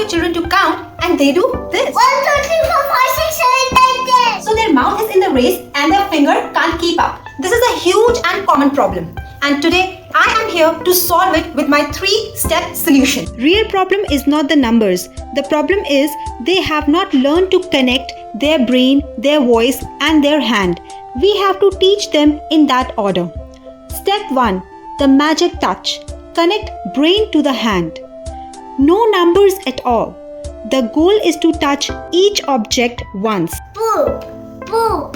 your children to count and they do this. 1, 2, 3, 4, 5, 6, 7, 8, 10. So their mouth is in the race and their finger can't keep up. This is a huge and common problem. And today I am here to solve it with my 3-step solution. Real problem is not the numbers. The problem is they have not learned to connect their brain, their voice and their hand. We have to teach them in that order. Step 1. The magic touch. Connect brain to the hand. No numbers at all. The goal is to touch each object once. Boo, boo.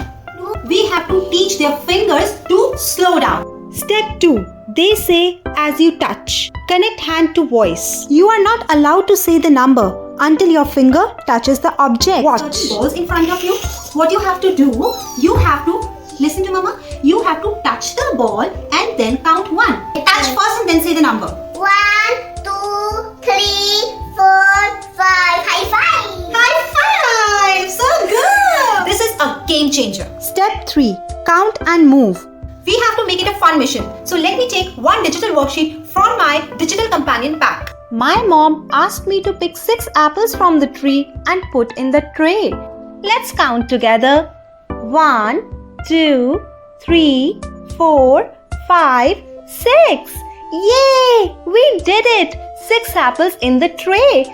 We have to teach their fingers to slow down. Step 2. They say as you touch. Connect hand to voice. You are not allowed to say the number until your finger touches the object. Watch. Certain balls in front of you. What you have to do, you have to, listen to mama, you have to touch the ball and then count 1. Touch first and then say the number. 1, 2, 3, 4, 5. High five. High five! So good! This is a game changer. Step 3. Count and move. We have to make it a fun mission. So let me take one digital worksheet from my digital companion pack. My mom asked me to pick 6 apples from the tree and put in the tray. Let's count together. 1, 2, 3, 4, 5, 6. Yay! We did it! 6 apples in the tray.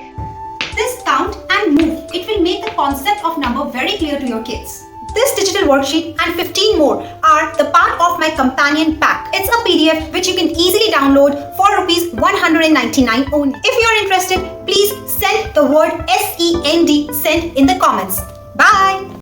This count and move. It will make the concept of number very clear to your kids. This digital worksheet and 15 more are the part of my companion pack. It's a PDF which you can easily download for ₹199 only. If you are interested, please send the word SEND send in the comments. Bye!